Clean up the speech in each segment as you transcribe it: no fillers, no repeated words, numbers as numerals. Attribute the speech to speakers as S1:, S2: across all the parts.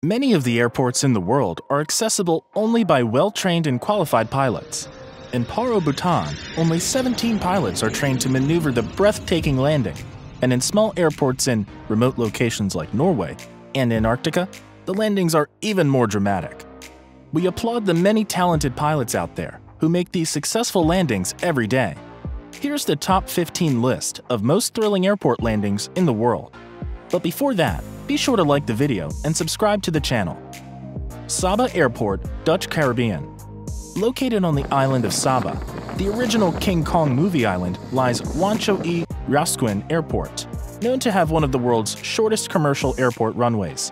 S1: Many of the airports in the world are accessible only by well-trained and qualified pilots. In Paro, Bhutan, only 17 pilots are trained to maneuver the breathtaking landing, and in small airports in remote locations like Norway and Antarctica, the landings are even more dramatic. We applaud the many talented pilots out there who make these successful landings every day. Here's the top 15 list of most thrilling airport landings in the world. But before that, be sure to like the video and subscribe to the channel. Saba Airport, Dutch Caribbean. Located on the island of Saba, the original King Kong movie island lies Wancho-i Rasquin Airport, known to have one of the world's shortest commercial airport runways.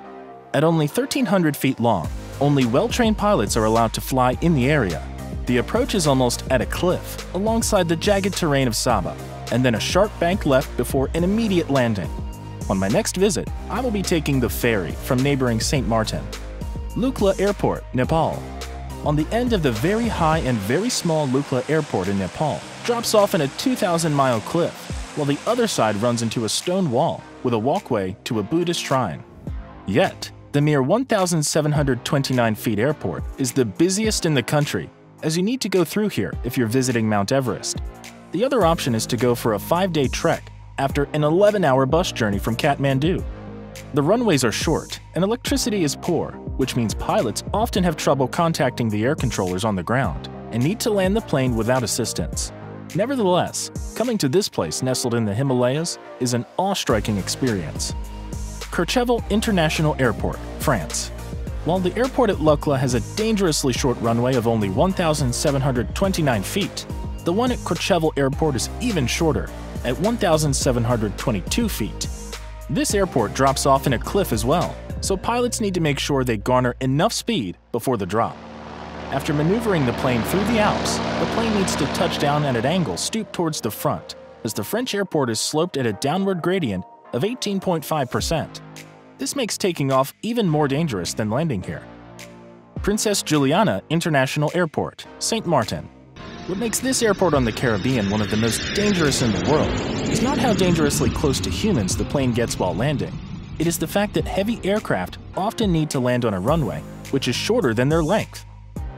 S1: At only 1,300 feet long, only well-trained pilots are allowed to fly in the area. The approach is almost at a cliff, alongside the jagged terrain of Saba, and then a sharp bank left before an immediate landing. On my next visit, I will be taking the ferry from neighboring St. Maarten. Lukla Airport, Nepal. On the end of the very high and very small Lukla Airport in Nepal drops off in a 2,000-mile cliff, while the other side runs into a stone wall with a walkway to a Buddhist shrine. Yet, the mere 1,729 feet airport is the busiest in the country, as you need to go through here if you're visiting Mount Everest. The other option is to go for a 5-day trek after an 11-hour bus journey from Kathmandu. The runways are short and electricity is poor, which means pilots often have trouble contacting the air controllers on the ground and need to land the plane without assistance. Nevertheless, coming to this place nestled in the Himalayas is an awe-striking experience. Courcheval International Airport, France. While the airport at Lukla has a dangerously short runway of only 1,729 feet, the one at Courcheval Airport is even shorter, at 1,722 feet. This airport drops off in a cliff as well, so pilots need to make sure they garner enough speed before the drop. After maneuvering the plane through the Alps, the plane needs to touch down at an angle stooped towards the front, as the French airport is sloped at a downward gradient of 18.5%. This makes taking off even more dangerous than landing here. Princess Juliana International Airport, St. Maarten. What makes this airport on the Caribbean one of the most dangerous in the world is not how dangerously close to humans the plane gets while landing. It is the fact that heavy aircraft often need to land on a runway, which is shorter than their length.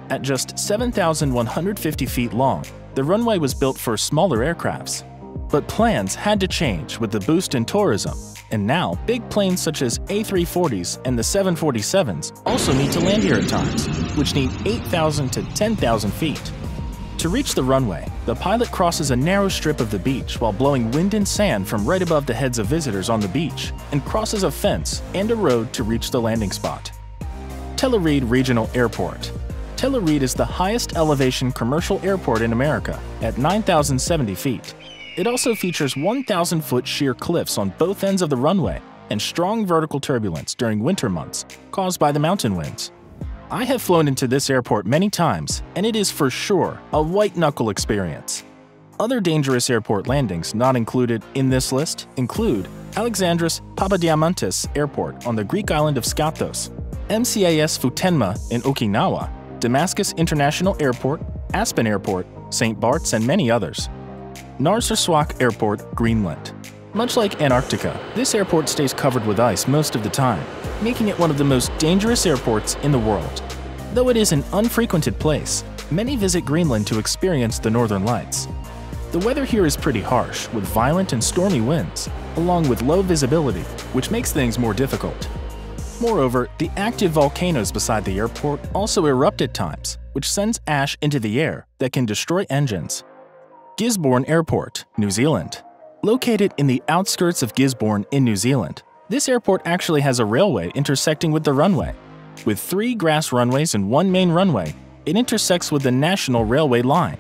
S1: At just 7,150 feet long, the runway was built for smaller aircrafts. But plans had to change with the boost in tourism, and now big planes such as A340s and the 747s also need to land here at times, which need 8,000 to 10,000 feet. To reach the runway, the pilot crosses a narrow strip of the beach while blowing wind and sand from right above the heads of visitors on the beach and crosses a fence and a road to reach the landing spot. Telluride Regional Airport. Telluride is the highest elevation commercial airport in America at 9,070 feet. It also features 1,000-foot sheer cliffs on both ends of the runway and strong vertical turbulence during winter months caused by the mountain winds. I have flown into this airport many times, and it is for sure a white-knuckle experience. Other dangerous airport landings not included in this list include Alexandros Papadiamantis Airport on the Greek island of Skathos, MCAS Futenma in Okinawa, Damascus International Airport, Aspen Airport, St. Bart's, and many others. Narsarsuaq Airport, Greenland. Much like Antarctica, this airport stays covered with ice most of the time, making it one of the most dangerous airports in the world. Though it is an unfrequented place, many visit Greenland to experience the northern lights. The weather here is pretty harsh, with violent and stormy winds, along with low visibility, which makes things more difficult. Moreover, the active volcanoes beside the airport also erupt at times, which sends ash into the air that can destroy engines. Gisborne Airport, New Zealand. Located in the outskirts of Gisborne in New Zealand, this airport actually has a railway intersecting with the runway. With 3 grass runways and 1 main runway, it intersects with the National Railway line.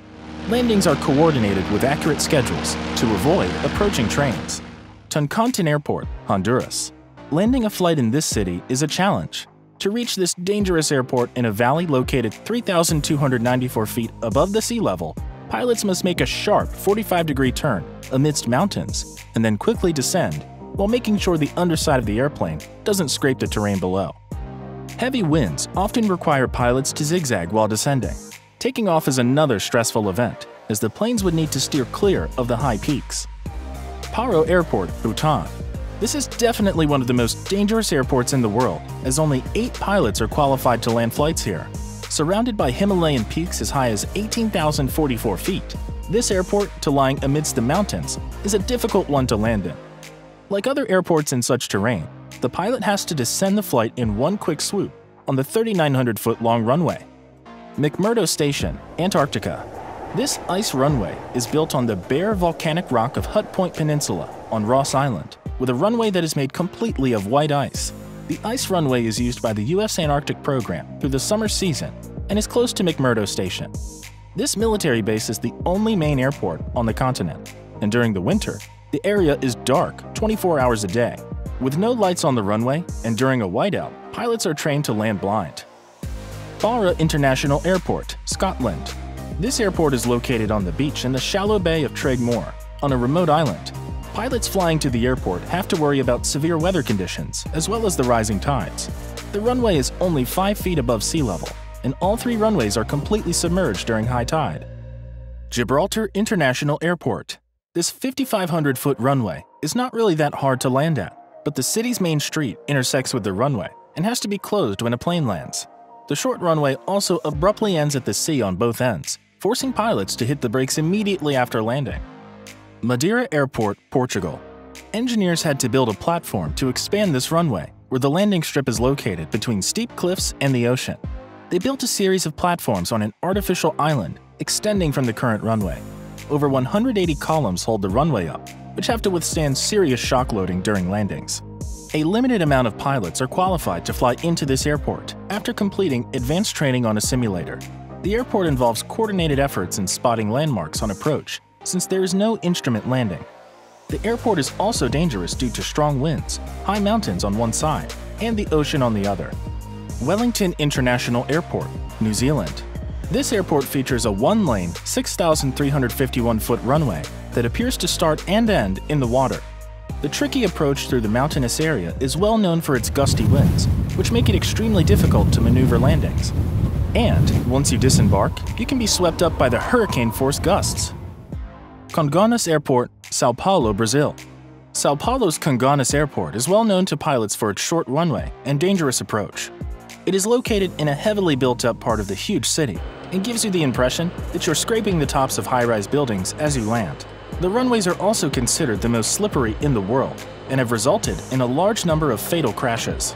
S1: Landings are coordinated with accurate schedules to avoid approaching trains. Toncontin Airport, Honduras. Landing a flight in this city is a challenge. To reach this dangerous airport in a valley located 3,294 feet above the sea level, pilots must make a sharp 45-degree turn amidst mountains and then quickly descend while making sure the underside of the airplane doesn't scrape the terrain below. Heavy winds often require pilots to zigzag while descending. Taking off is another stressful event, as the planes would need to steer clear of the high peaks. Paro Airport, Bhutan. This is definitely one of the most dangerous airports in the world, as only 8 pilots are qualified to land flights here. Surrounded by Himalayan peaks as high as 18,044 feet, this airport, to lying amidst the mountains, is a difficult one to land in. Like other airports in such terrain, the pilot has to descend the flight in one quick swoop on the 3,900-foot-long runway. McMurdo Station, Antarctica. This ice runway is built on the bare volcanic rock of Hut Point Peninsula on Ross Island, with a runway that is made completely of white ice. The ice runway is used by the U.S. Antarctic program through the summer season and is close to McMurdo Station. This military base is the only main airport on the continent, and during the winter, the area is dark 24 hours a day. With no lights on the runway and during a whiteout, pilots are trained to land blind. Barra International Airport, Scotland. This airport is located on the beach in the shallow bay of Traigmore, on a remote island. Pilots flying to the airport have to worry about severe weather conditions, as well as the rising tides. The runway is only 5 feet above sea level, and all 3 runways are completely submerged during high tide. Gibraltar International Airport. This 5,500-foot runway is not really that hard to land at, but the city's main street intersects with the runway and has to be closed when a plane lands. The short runway also abruptly ends at the sea on both ends, forcing pilots to hit the brakes immediately after landing. Madeira Airport, Portugal. Engineers had to build a platform to expand this runway, where the landing strip is located between steep cliffs and the ocean. They built a series of platforms on an artificial island extending from the current runway. Over 180 columns hold the runway up, which have to withstand serious shock loading during landings. A limited amount of pilots are qualified to fly into this airport after completing advanced training on a simulator. The airport involves coordinated efforts in spotting landmarks on approach, since there is no instrument landing. The airport is also dangerous due to strong winds, high mountains on one side, and the ocean on the other. Wellington International Airport, New Zealand. This airport features a 1-lane, 6,351-foot runway that appears to start and end in the water. The tricky approach through the mountainous area is well known for its gusty winds, which make it extremely difficult to maneuver landings. And once you disembark, you can be swept up by the hurricane-force gusts. Congonhas Airport, Sao Paulo, Brazil. Sao Paulo's Congonhas Airport is well known to pilots for its short runway and dangerous approach. It is located in a heavily built-up part of the huge city and gives you the impression that you're scraping the tops of high-rise buildings as you land. The runways are also considered the most slippery in the world and have resulted in a large number of fatal crashes.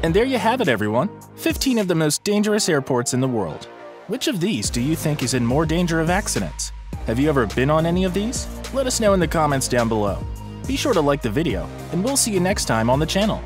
S1: And there you have it, everyone! 15 of the most dangerous airports in the world. Which of these do you think is in more danger of accidents? Have you ever been on any of these? Let us know in the comments down below. Be sure to like the video, and we'll see you next time on the channel.